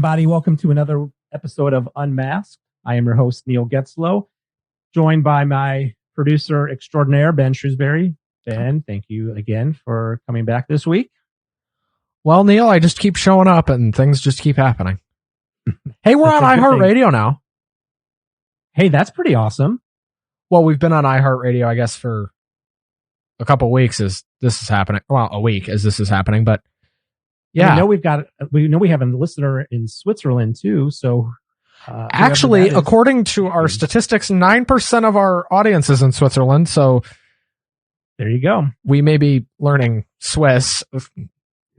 everybody. Welcome to another episode of Unmasked. I am your host, Neil Getzlow, joined by my producer extraordinaire, Ben Shrewsbury. Ben, thank you again for coming back this week. Well, Neil, I just keep showing up and things just keep happening. Hey, we're on iHeartRadio now. Hey, that's pretty awesome. Well, we've been on iHeartRadio, I guess, for a couple of weeks as this is happening. Well, a week as this is happening, but yeah. We know we have a listener in Switzerland too. So actually, according to our statistics, 9% of our audience is in Switzerland. So there you go. We may be learning Swiss.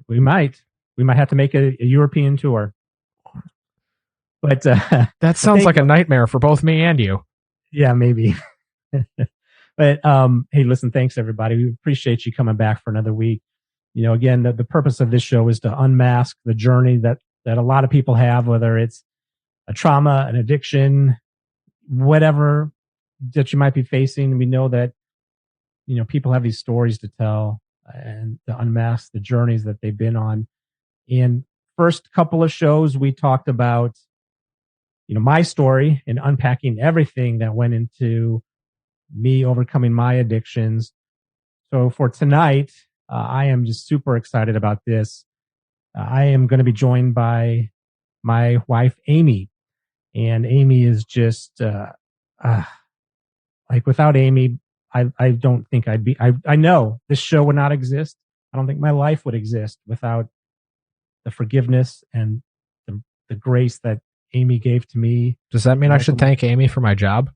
We might have to make a European tour. But that sounds like a nightmare for both me and you. Yeah, maybe. But hey, listen, thanks everybody. We appreciate you coming back for another week. You know, again, the purpose of this show is to unmask the journey that a lot of people have, whether it's a trauma, an addiction, whatever that you might be facing. We know that, you know, people have these stories to tell and to unmask the journeys that they've been on. In first couple of shows, we talked about, you know, my story and unpacking everything that went into me overcoming my addictions. So for tonight, I am just super excited about this. I am going to be joined by my wife, Amy. And Amy is just, like without Amy, I don't think I know this show would not exist. I don't think my life would exist without the forgiveness and the grace that Amy gave to me. Does that mean I should thank Amy for my job?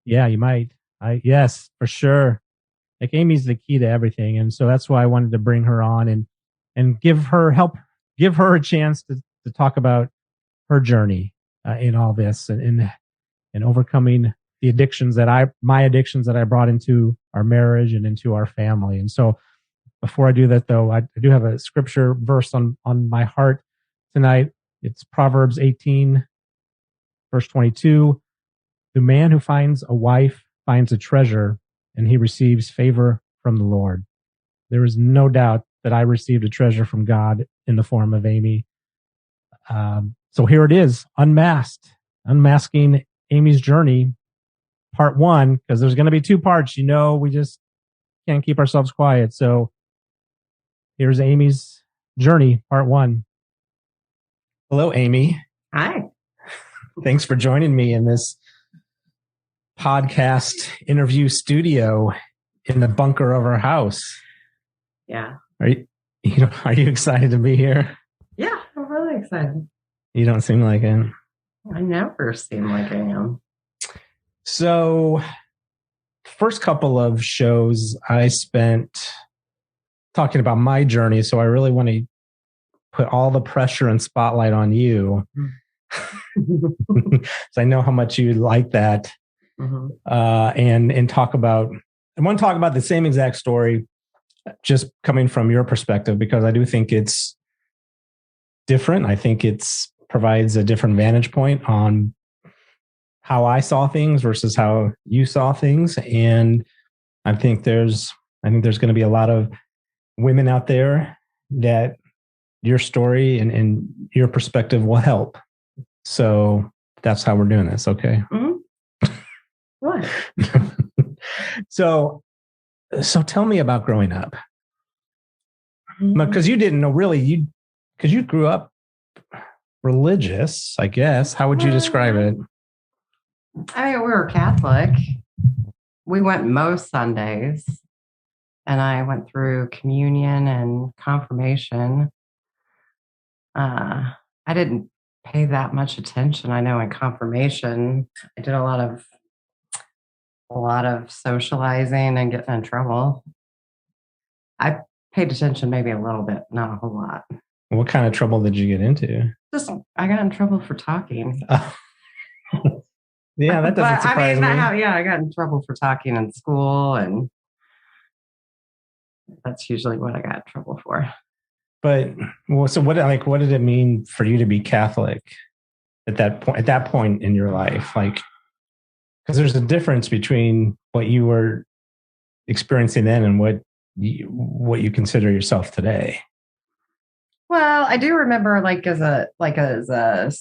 Yeah, you might. Yes, for sure. Like Amy's the key to everything. And so that's why I wanted to bring her on and give her a chance to talk about her journey in all this and overcoming the addictions my addictions that I brought into our marriage and into our family. And so before I do that though, I do have a scripture verse on my heart tonight. It's Proverbs 18, verse 22. The man who finds a wife finds a treasure, and he receives favor from the Lord. There is no doubt that I received a treasure from God in the form of Amy. So here it is, unmasking Amy's journey, part 1, because there's going to be 2 parts. You know, we just can't keep ourselves quiet. So here's Amy's journey, part 1. Hello, Amy. Hi. Thanks for joining me in this podcast interview studio in the bunker of our house. Yeah. Are you excited to be here? Yeah, I'm really excited. You don't seem like it. I never seem like I am. So, first couple of shows I spent talking about my journey, so I really want to put all the pressure and spotlight on you. So I know how much you like that. Mm-hmm. And I want to talk about the same exact story, just coming from your perspective, because I do think it's different. I think it's provides a different vantage point on how I saw things versus how you saw things. And I think there's going to be a lot of women out there that your story and your perspective will help. So that's how we're doing this. Okay. Mm-hmm. What? So tell me about growing up. Because you didn't know really, because you grew up religious, I guess. How would you describe it? I mean, we were Catholic. We went most Sundays, and I went through communion and confirmation. I didn't pay that much attention. I know in confirmation, I did a lot of socializing and getting in trouble. I paid attention maybe a little bit, not a whole lot. What kind of trouble did you get into? I got in trouble for talking. Yeah, that doesn't surprise me. I got in trouble for talking in school, and that's usually what I got in trouble for. But so what did it mean for you to be Catholic at that point in your life? Like, because there's a difference between what you were experiencing then and what you consider yourself today. Well, I do remember as a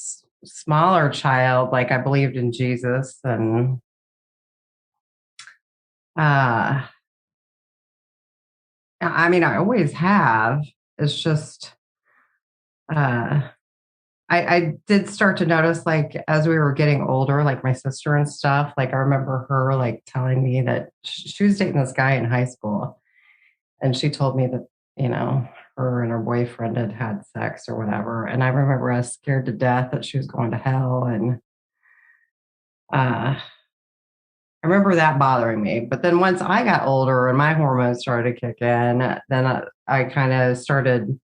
smaller child, like I believed in Jesus and uh I mean I always have. It's just uh I did start to notice like as we were getting older, like my sister and stuff, like I remember her like telling me that she was dating this guy in high school and she told me that, her and her boyfriend had had sex or whatever. And I remember I was scared to death that she was going to hell. And I remember that bothering me. But then once I got older and my hormones started to kick in, then I kind of started,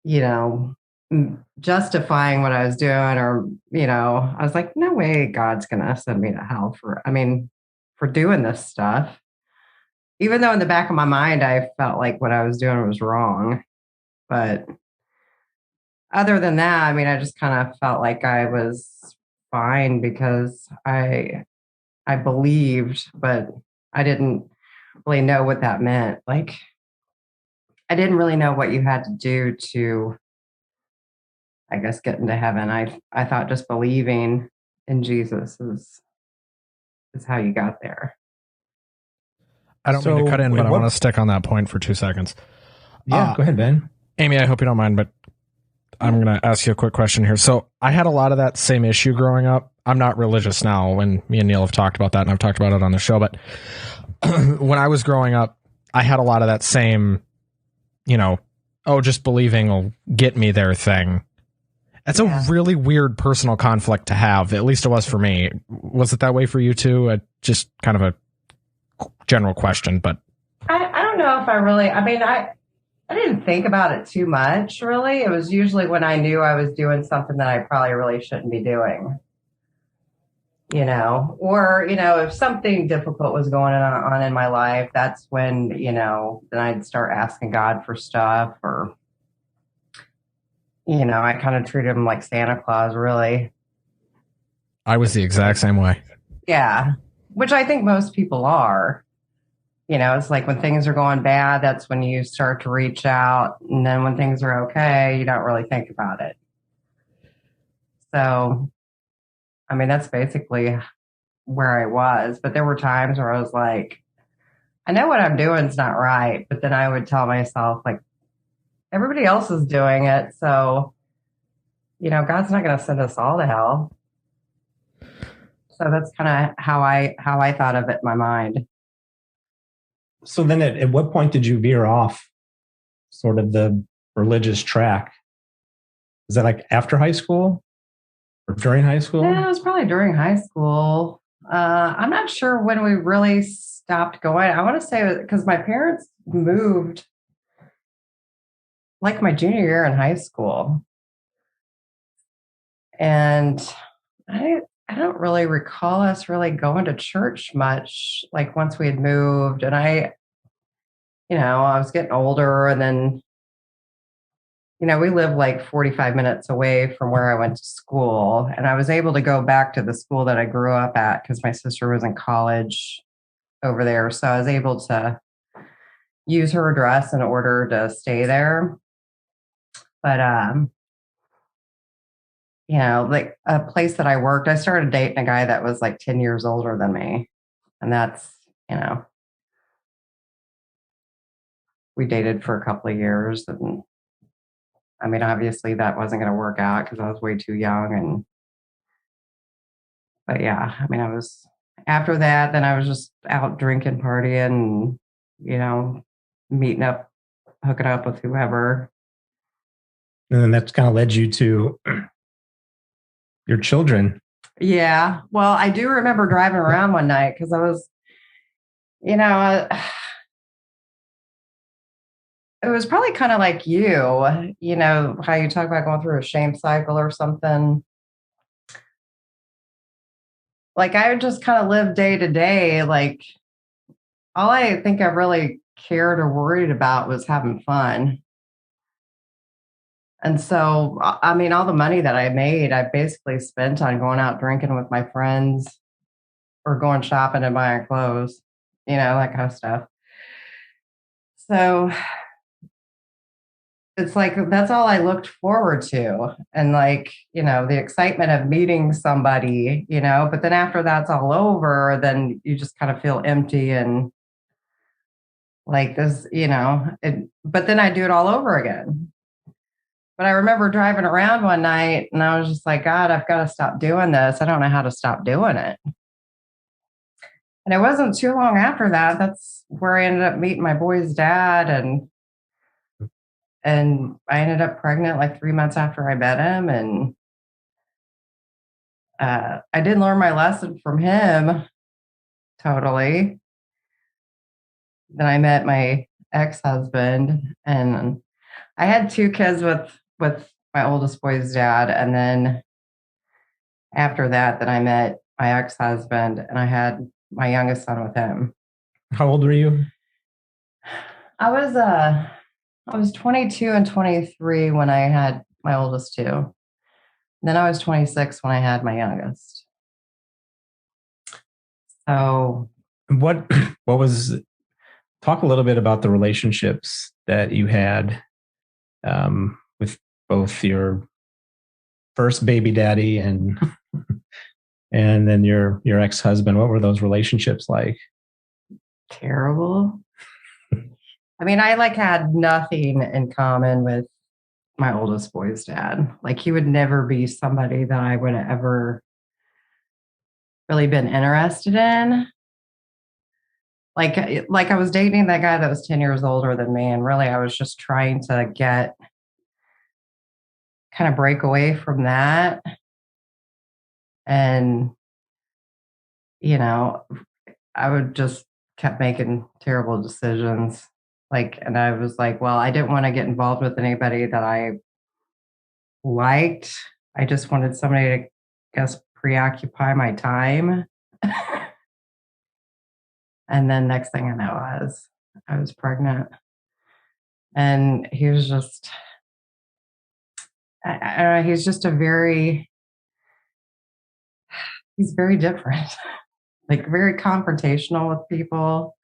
you know, justifying what I was doing, or, I was like, no way God's going to send me to hell for doing this stuff. Even though in the back of my mind, I felt like what I was doing was wrong. But other than that, I mean, I just kind of felt like I was fine because I believed, but I didn't really know what that meant. Like, I didn't really know what you had to do to, I guess, get into heaven. I thought just believing in Jesus is how you got there. I don't mean to cut in, but I want to stick on that point for 2 seconds. Yeah, go ahead, Ben. Amy, I hope you don't mind, but I'm going to ask you a quick question here. So I had a lot of that same issue growing up. I'm not religious now, and me and Neil have talked about that, and I've talked about it on the show. But when I was growing up, I had a lot of that same, just believing will get me there thing. That's a really weird personal conflict to have. At least it was for me. Was it that way for you too? Just kind of a general question, but I don't know if I didn't think about it too much, really. It was usually when I knew I was doing something that I probably really shouldn't be doing. Or, if something difficult was going on in my life, that's when, then I'd start asking God for stuff, or, I kind of treated him like Santa Claus, really. I was the exact same way. Yeah. Which I think most people are. It's like when things are going bad, that's when you start to reach out. And then when things are okay, you don't really think about it. So, I mean, that's basically where I was. But there were times where I was like, I know what I'm doing is not right. But then I would tell myself, like, everybody else is doing it. So, God's not going to send us all to hell. So that's kind of how I thought of it in my mind. So then at what point did you veer off sort of the religious track? Is that like after high school or during high school? Yeah, it was probably during high school. I'm not sure when we really stopped going. I want to say because my parents moved like my junior year in high school. And I don't really recall us really going to church much, like once we had moved. And I was getting older, and then, we lived like 45 minutes away from where I went to school. And I was able to go back to the school that I grew up at because my sister was in college over there. So I was able to use her address in order to stay there. But, like a place that I worked, I started dating a guy that was like 10 years older than me. And that's, we dated for a couple of years. And I mean, obviously that wasn't going to work out because I was way too young. But yeah, I mean, after that, then I was just out drinking, partying, and, meeting up, hooking up with whoever. And then that's kind of led you to your children. Yeah. Well, I do remember driving around one night because I was, it was probably kind of like you, how you talk about going through a shame cycle or something. Like I would just kind of live day to day. Like all I think I really cared or worried about was having fun. And so, I mean, all the money that I made, I basically spent on going out drinking with my friends or going shopping and buying clothes, that kind of stuff. So it's like that's all I looked forward to. And like, the excitement of meeting somebody, but then after that's all over, then you just kind of feel empty and like this, but then I do it all over again. But I remember driving around one night and I was just like, God, I've got to stop doing this. I don't know how to stop doing it. And it wasn't too long after that. That's where I ended up meeting my boy's dad. And I ended up pregnant like 3 months after I met him. And I did learn my lesson from him totally. Then I met my ex-husband, and I had 2 kids with my oldest boy's dad. And then after that, then I met my ex-husband, and I had my youngest son with him. How old were you? I was 22 and 23 when I had my oldest 2. And then I was 26 when I had my youngest. So what was, talk a little bit about the relationships that you had with both your first baby daddy and then your ex-husband. What were those relationships like? Terrible. I mean, I had nothing in common with my oldest boy's dad. Like, he would never be somebody that I would have ever really been interested in. Like I was dating that guy that was 10 years older than me, and really I was just trying to kind of break away from that. And, I would just kept making terrible decisions. And I was like, well, I didn't want to get involved with anybody that I liked. I just wanted somebody to, I guess, preoccupy my time. And then next thing I know, I was pregnant. And he was just, he's just he's very different, very confrontational with people.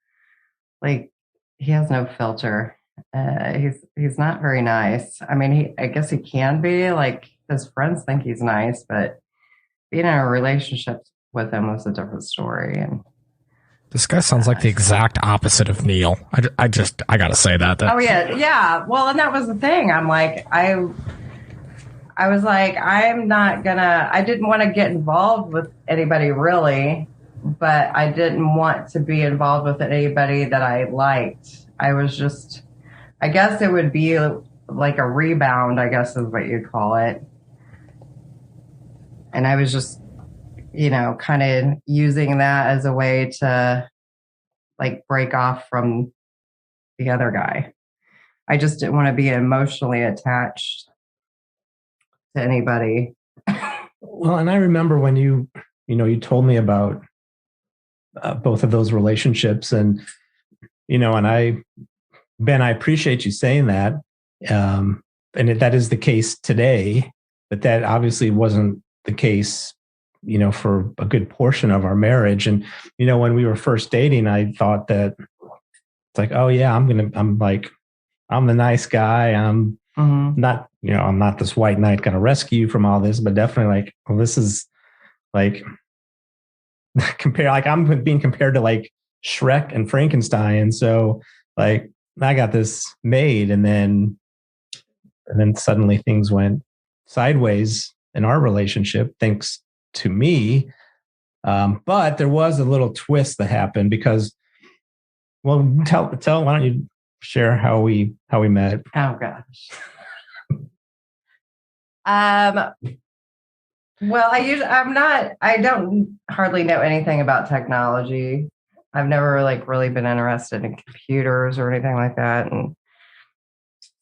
He has no filter. He's not very nice. I mean, I guess he can be, his friends think he's nice, but being in a relationship with him was a different story. And this guy sounds like the exact opposite of Neil. I gotta say that. Oh yeah. Well, and that was the thing. I'm like, I was like, I didn't want to get involved with anybody really, but I didn't want to be involved with anybody that I liked. I was just, I guess it would be like a rebound, I guess is what you'd call it. And I was just, kind of using that as a way to break off from the other guy. I just didn't want to be emotionally attached to anybody. Well, and I remember when you told me about both of those relationships, and Ben, I appreciate you saying that, and that is the case today, but that obviously wasn't the case, for a good portion of our marriage. And when we were first dating, I thought that it's like, oh yeah, I'm the nice guy. I'm not, I'm not this white knight going to rescue you from all this, but definitely well, this is I'm being compared to Shrek and Frankenstein. So I got this made, and then suddenly things went sideways in our relationship, thanks to me. But there was a little twist that happened because, well, why don't you share how we met? Oh gosh. Well, I don't hardly know anything about technology. I've never really been interested in computers or anything like that. And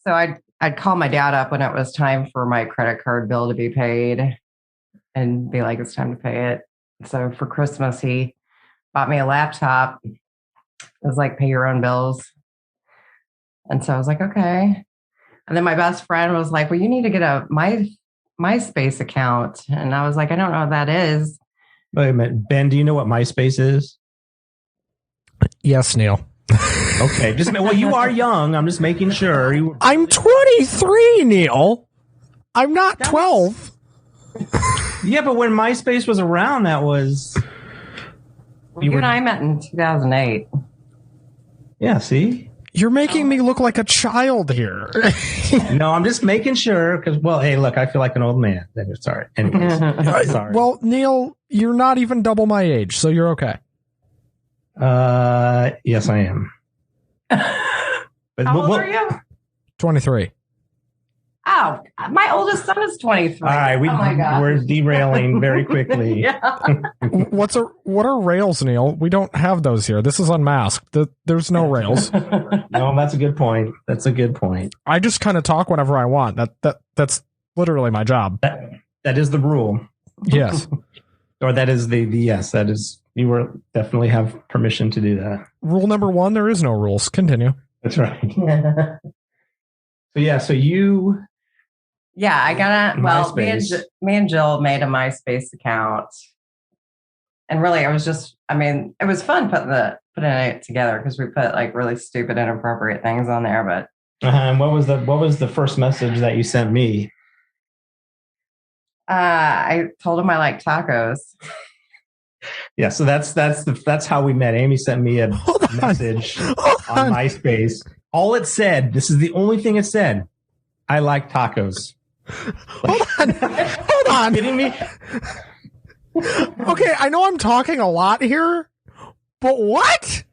so I'd call my dad up when it was time for my credit card bill to be paid and be like, it's time to pay it. So for Christmas, he bought me a laptop. It was pay your own bills. And so I was like, okay. And then my best friend was like, well, you need to get a MySpace account. And I was like, I don't know what that is. Wait a minute, Ben, do you know what MySpace is? Yes, Neil. Okay, you are young. I'm just making sure. I'm 23, Neil. I'm not 12. Yeah, but when MySpace was around, that was... You and I met in 2008. Yeah, see? You're making me look like a child here. No, I'm just making sure because, well, hey, look, I feel like an old man. Sorry. Anyways, sorry. Well, Neil, you're not even double my age, so you're okay. Yes, I am. But How old are you? 23. Oh, my oldest son is 23. All right, we're derailing very quickly. Yeah. What are rails, Neil? We don't have those here. This is unmasked. There's no rails. No, that's a good point. That's a good point. I just kind of talk whenever I want. That's literally my job. That is the rule. Yes. Or that is the yes. That is, you will definitely have permission to do that. Rule number 1: there is no rules. Continue. That's right. So you. Yeah, I got well, me and Jill made a MySpace account. And really it was just, I mean, it was fun putting it together because we put like really stupid, inappropriate things on there. But And what was the first message that you sent me? I told him I like tacos. Yeah, so that's how we met. Amy sent me a message on MySpace. All it said, this is the only thing it said, I like tacos. Hold on. Kidding me? Okay, I know I'm talking a lot here, but what?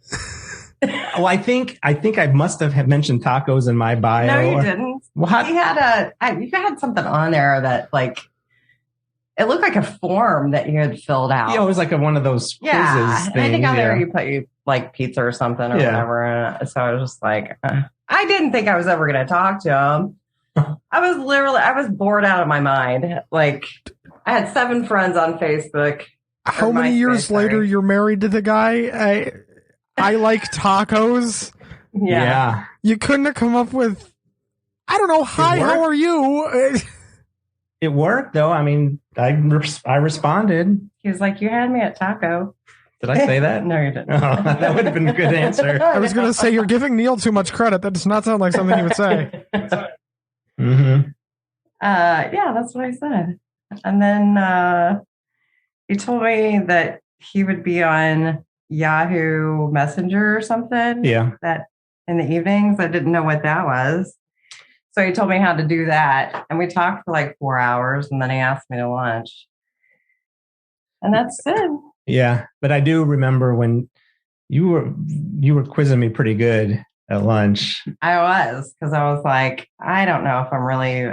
Well, I think I must have mentioned tacos in my bio. No, you didn't. What? You had something on there that like it looked like a form that you had filled out. Yeah, it was like one of those quizzes things. I think on there you put like pizza or something or whatever. And so I was just like, I didn't think I was ever going to talk to him. I was bored out of my mind. Like I had 7 friends on Facebook. How many years later you're married to the guy? I like tacos. Yeah. You couldn't have come up with, I don't know, hi, how are you? It worked though. I mean, I responded. He was like, you had me at taco. Did I say that? No, you didn't. Oh, that would have been a good answer. I was going to say, you're giving Neil too much credit. That does not sound like something he would say. Mm-hmm. Yeah, that's what I said. And then he told me that he would be on Yahoo Messenger or something. Yeah. That in the evenings. I didn't know what that was. So he told me how to do that. And we talked for like 4 hours and then he asked me to lunch. And that's it. Yeah. But I do remember when you were quizzing me pretty good at lunch. I was, because I was like, I don't know if I'm really,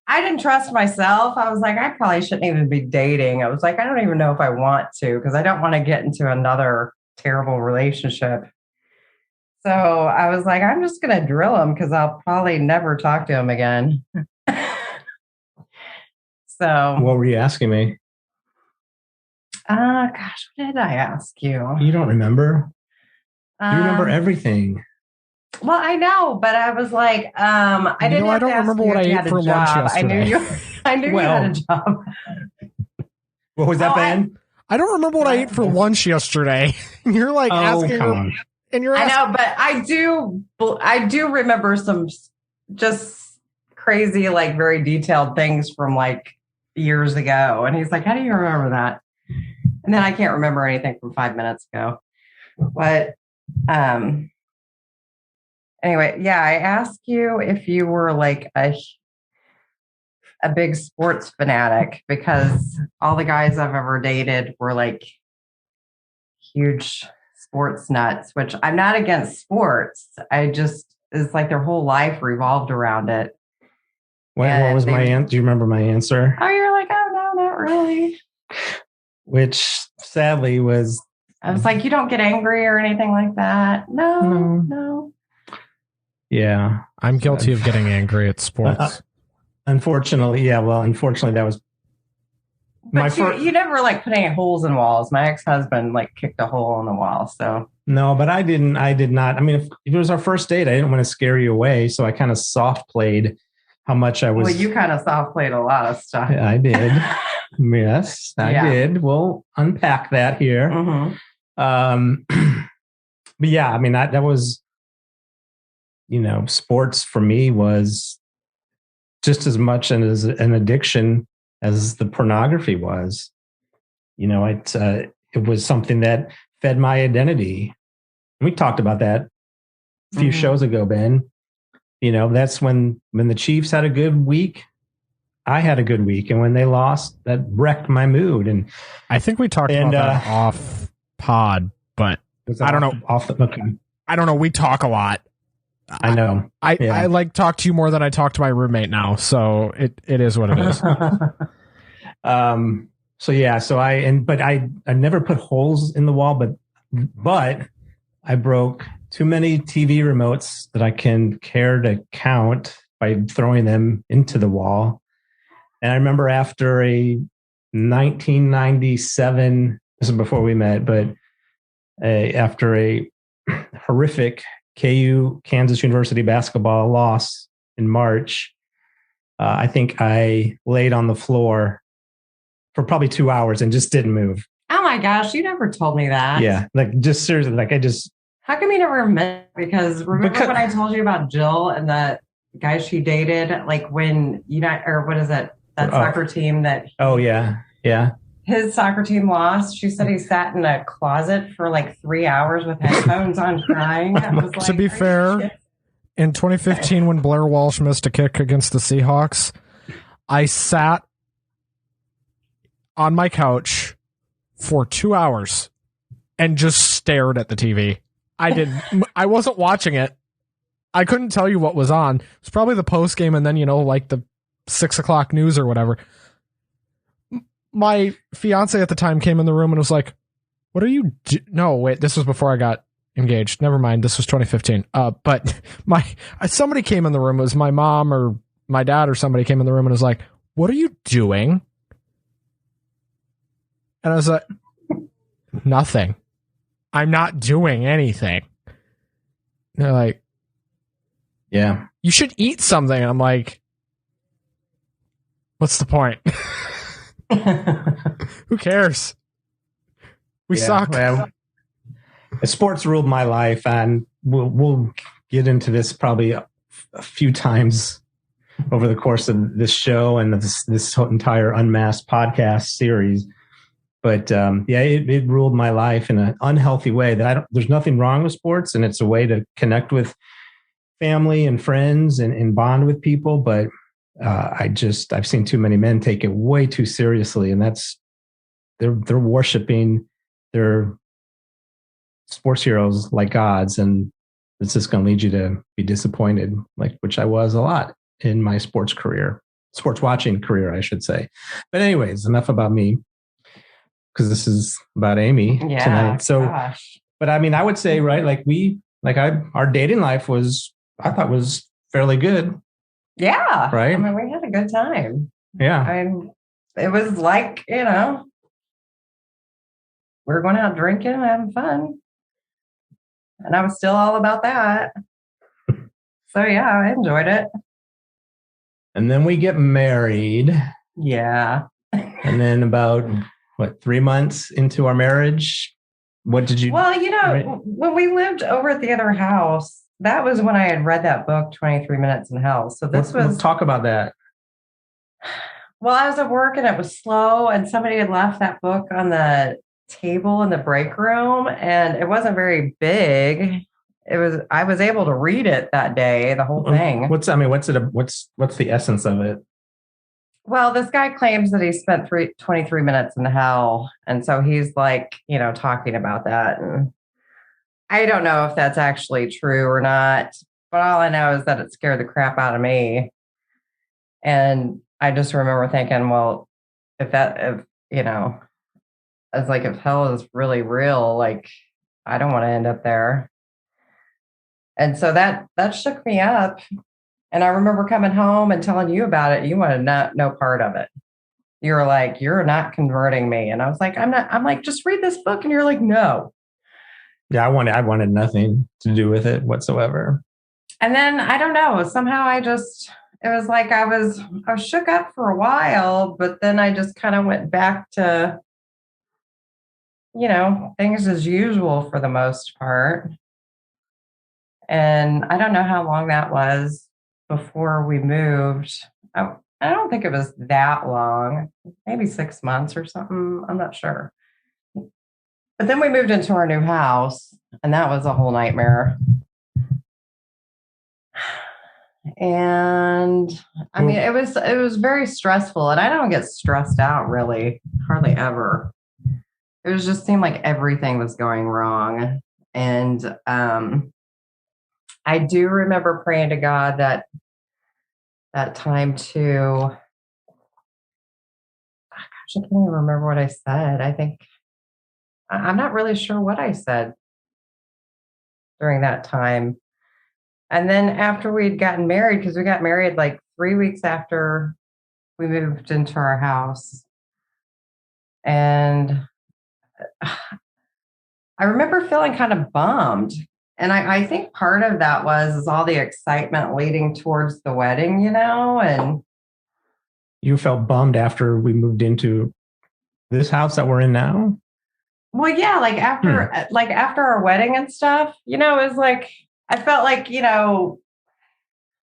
I didn't trust myself. I was like, I probably shouldn't even be dating. I was like, I don't even know if I want to, because I don't want to get into another terrible relationship. So I was like, I'm just going to drill him because I'll probably never talk to him again. So what were you asking me? Gosh, what did I ask you? You don't remember? You remember everything. Well, I know, but I was like, I didn't. I don't remember what I ate for lunch yesterday. I knew you had a job. What was that, Ben? I don't remember what I ate for lunch yesterday. You're like asking her, and you're asking. I know, but I do remember some just crazy, like very detailed things from like years ago. And he's like, "How do you remember that?" And then I can't remember anything from 5 minutes ago. But anyway, yeah, I asked you if you were like a big sports fanatic, because all the guys I've ever dated were like huge sports nuts, which I'm not against sports. It's like their whole life revolved around it. What was my answer? Do you remember my answer? Oh, you're like, oh, no, not really. Which sadly was... I was like, you don't get angry or anything like that. No. Yeah. I'm guilty of getting angry at sports. Unfortunately, that was but you never like put any holes in walls. My ex-husband like kicked a hole in the wall. So no, but I did not. I mean, if it was our first date, I didn't want to scare you away. So I kind of soft played how much I was. Well, you kind of soft played a lot of stuff. I did. Yes, I did. We'll unpack that here. Mm-hmm. But yeah, I mean, that was, sports for me was just as much as an addiction as the pornography was. It was something that fed my identity. We talked about that a few shows ago, Ben. That's when the Chiefs had a good week, I had a good week, and when they lost, that wrecked my mood. And I think we talked about that off pod, but I don't know. I don't know. We talk a lot. I know. I like talk to you more than I talk to my roommate now, so it is what it is. But I never put holes in the wall, but I broke too many TV remotes that I can care to count by throwing them into the wall. And I remember after a 1997, this is before we met, but after a horrific KU Kansas University basketball loss in March, I think I laid on the floor for probably 2 hours and just didn't move. Oh my gosh, you never told me that. Yeah, just seriously, How come you never remember? Because when I told you about Jill and the guy she dated, when what is it? That soccer team that. Oh yeah. His soccer team lost. She said he sat in a closet for 3 hours with headphones on crying. To be fair, in 2015, when Blair Walsh missed a kick against the Seahawks, I sat on my couch for 2 hours and just stared at the TV. I wasn't watching it. I couldn't tell you what was on. It was probably the post game and then, the 6 o'clock news or whatever. My fiance at the time came in the room and was like, what are you No, wait, this was before I got engaged. Never mind. This was 2015. But somebody came in the room. It was my mom or my dad or somebody came in the room and was like, what are you doing? And I was like, nothing. I'm not doing anything. And they're like, yeah, you should eat something. And I'm like, what's the point? Who cares? We suck. Well, sports ruled my life, and we'll get into this probably a few times over the course of this show and this entire Unmasked podcast series. But it ruled my life in an unhealthy way. There's nothing wrong with sports, and it's a way to connect with family and friends and bond with people. But I've seen too many men take it way too seriously, and they're worshiping their sports heroes like gods, and it's just going to lead you to be disappointed, which I was a lot in my sports watching career, I should say. But anyways, enough about me, because this is about Amy tonight. So, gosh. But I mean, I would say, right, our dating life I thought was fairly good. Yeah. Right. I mean, we had a good time. Yeah. I mean, it was we were going out drinking and having fun. And I was still all about that. So yeah, I enjoyed it. And then we get married. Yeah. And then about 3 months into our marriage, what did you? Well, when we lived over at the other house, that was when I had read that book, 23 Minutes in Hell. So let's talk about that. Well, I was at work and it was slow, and somebody had left that book on the table in the break room, and it wasn't very big. I was able to read it that day, the whole thing. What's the essence of it? Well, this guy claims that he spent 23 minutes in hell. And so he's talking about that. And I don't know if that's actually true or not, but all I know is that it scared the crap out of me. And I just remember thinking, well, if hell is really real, I don't want to end up there. And so that shook me up. And I remember coming home and telling you about it. You wanted no part of it. You were like, you're not converting me. And I was like, I'm not. I'm like, just read this book. And you're like, no. Yeah, I wanted nothing to do with it whatsoever. And then I don't know. Somehow it was like I was shook up for a while, but then I just kind of went back to, things as usual for the most part. And I don't know how long that was before we moved. I don't think it was that long, maybe 6 months or something. I'm not sure. But then we moved into our new house, and that was a whole nightmare. And I mean, it was very stressful, and I don't get stressed out really, hardly ever. It was just seemed like everything was going wrong. And I do remember praying to God that time too. Gosh, I can't even remember what I said. I think I'm not really sure what I said during that time. And then after we'd gotten married, because we got married like 3 weeks after we moved into our house. And I remember feeling kind of bummed. And I think part of that is all the excitement leading towards the wedding, and You felt bummed after we moved into this house that we're in now? well, yeah, like after our wedding and stuff, it was like I felt like,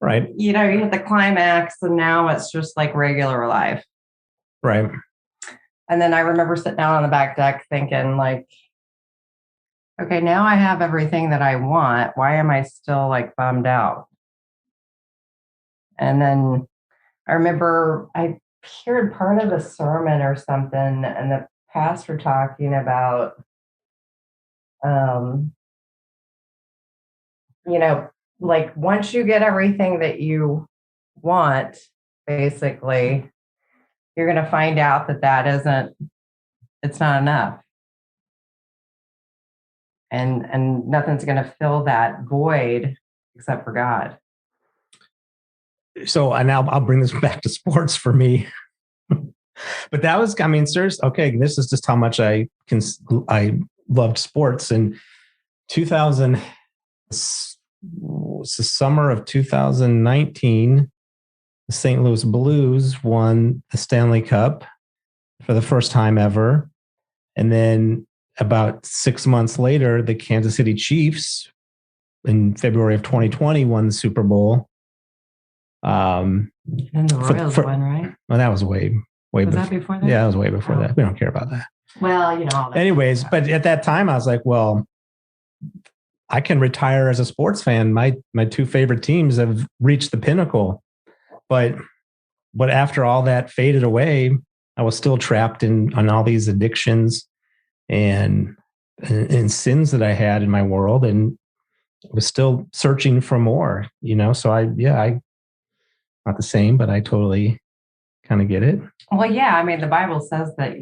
Right. you hit the climax and now it's just like regular life. Right. And then I remember sitting down on the back deck thinking like, okay, now I have everything that I want. Why am I still like bummed out? And then I remember I heard part of a sermon or something, and the pastor talking about, like once you get everything that you want, basically, you're going to find out it's not enough. And nothing's going to fill that void except for God. So, and now I'll bring this back to sports for me. But that was, I mean, seriously, okay, this is just how much I loved sports. In 2000, it's the summer of 2019, the St. Louis Blues won the Stanley Cup for the first time ever. And then about 6 months later, the Kansas City Chiefs in February of 2020 won the Super Bowl. And the Royals won, right? Well, that was way was before. Was that before that? Yeah, that was way before that. We don't care about that. Well, anyways, but at that time I was like, well, I can retire as a sports fan. My two favorite teams have reached the pinnacle. But after all that faded away, I was still trapped on all these addictions and sins that I had in my world, and was still searching for more, So I not the same, but I totally kind of get it. Well, yeah. I mean, the Bible says that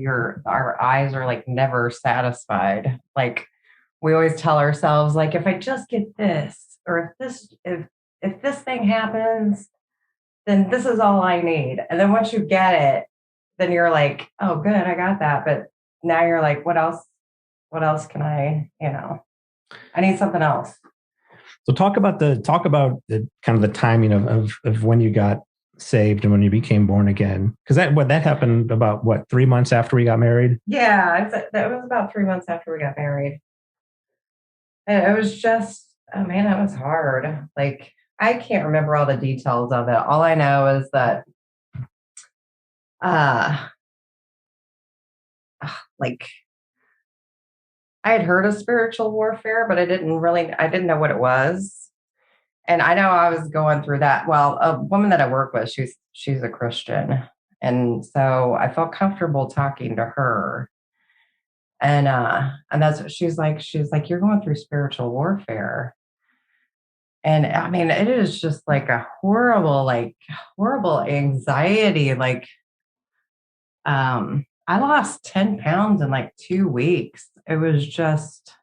our eyes are like never satisfied. Like we always tell ourselves, like, if I just get this, or if this thing happens, then this is all I need. And then once you get it, then you're like, oh, good, I got that. But now you're like, what else can I need something else. So talk about the kind of the timing of when you got saved and when you became born again, because that happened about 3 months after we got married. Yeah, that was about 3 months after we got married, and it was just, oh man, it was hard. Like I can't remember all the details of it. All I know is that, like I had heard of spiritual warfare, but I didn't know what it was. And I know I was going through that. Well, a woman that I work with, she's a Christian. And so I felt comfortable talking to her. And that's what she's like, you're going through spiritual warfare. And I mean, it is just like a horrible anxiety. Like, I lost 10 pounds in like 2 weeks. It was just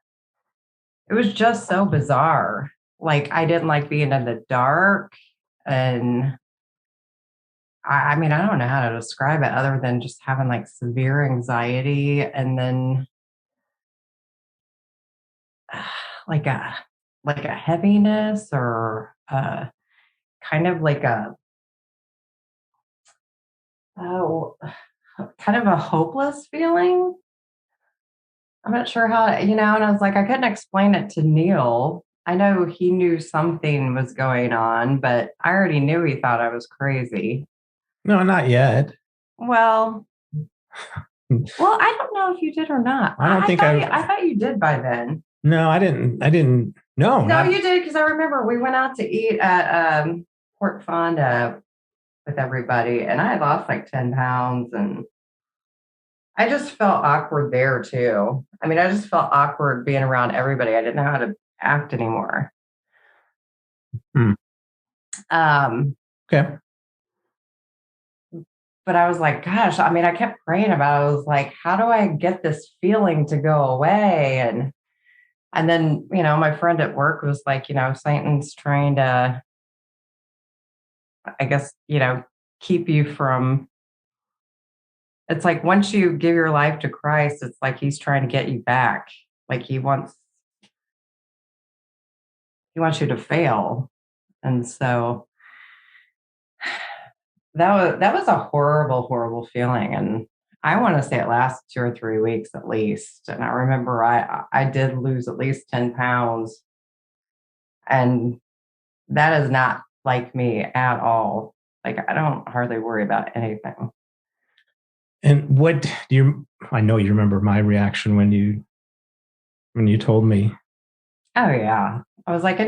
so bizarre. Like I didn't like being in the dark, and I mean, I don't know how to describe it other than just having like severe anxiety, and then like a heaviness, or kind of like kind of a hopeless feeling. I'm not sure how, and I was like, I couldn't explain it to Neil. I know he knew something was going on, but I already knew he thought I was crazy. No, not yet. Well, I don't know if you did or not. I don't think I thought you did by then. No, I didn't. No, No, you did, because I remember we went out to eat at Port Fonda with everybody, and I had lost like 10 pounds, and I just felt awkward there too. I mean, I just felt awkward being around everybody. I didn't know how to act anymore. Okay. But I was like, gosh, I mean, I kept praying about it. I was like, how do I get this feeling to go away? And then, my friend at work was like, Satan's trying to, I guess, keep you from, it's like once you give your life to Christ, it's like he's trying to get you back. Like he wants you to fail. And so that was a horrible, horrible feeling. And I want to say it lasted 2 or 3 weeks at least. And I remember I did lose at least 10 pounds. And that is not like me at all. Like I don't hardly worry about anything. And what do you, I know you remember my reaction when you told me. Oh yeah. I was like, I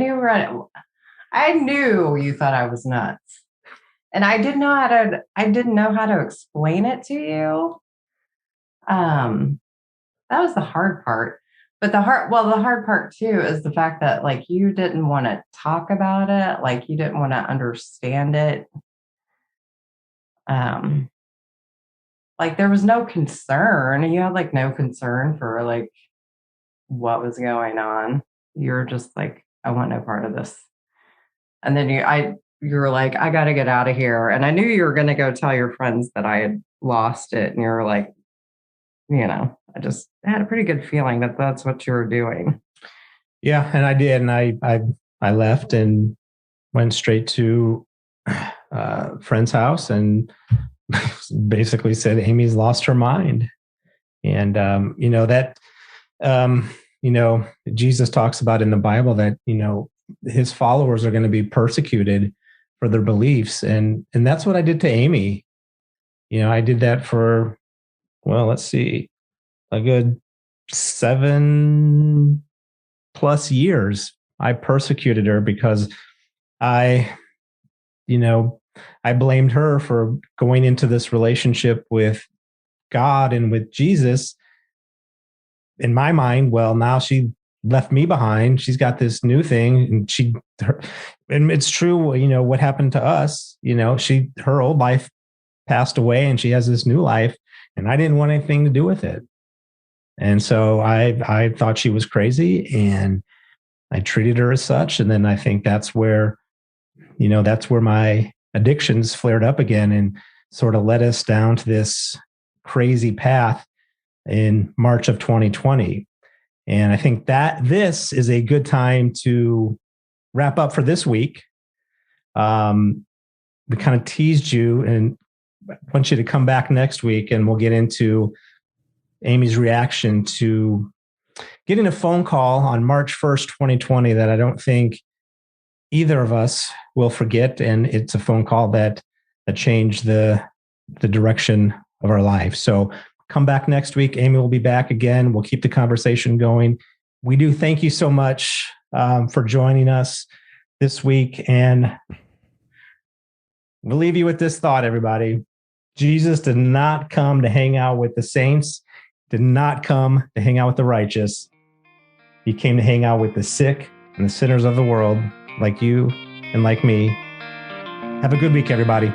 knew you thought I was nuts. And I didn't know how to explain it to you. That was the hard part. But the hard part too is the fact that like you didn't want to talk about it, like you didn't want to understand it. Like there was no concern. You had like no concern for like what was going on. You're just like, I want no part of this. And then you were like, I got to get out of here. And I knew you were going to go tell your friends that I had lost it. And you were like, I just had a pretty good feeling that that's what you were doing. Yeah. And I did. And I left and went straight to a friend's house and basically said, Amy's lost her mind. And, Jesus talks about in the Bible that, his followers are going to be persecuted for their beliefs. And that's what I did to Amy. I did that for, let's see, a good 7+ years. I persecuted her because I blamed her for going into this relationship with God and with Jesus. In my mind, now she left me behind. She's got this new thing, and it's true. What happened to us? Her old life passed away, and she has this new life, and I didn't want anything to do with it. And so I thought she was crazy, and I treated her as such. And then I think that's where my addictions flared up again and sort of led us down to this crazy path in March of 2020. And I think that this is a good time to wrap up for this week. We kind of teased you and want you to come back next week, and we'll get into Amy's reaction to getting a phone call on March 1st, 2020 that I don't think either of us will forget. And it's a phone call that changed the direction of our life. So come back next week. Amy will be back again. We'll keep the conversation going. We do thank you so much for joining us this week. And we'll leave you with this thought, everybody. Jesus did not come to hang out with the saints, did not come to hang out with the righteous. He came to hang out with the sick and the sinners of the world, like you and like me. Have a good week, everybody.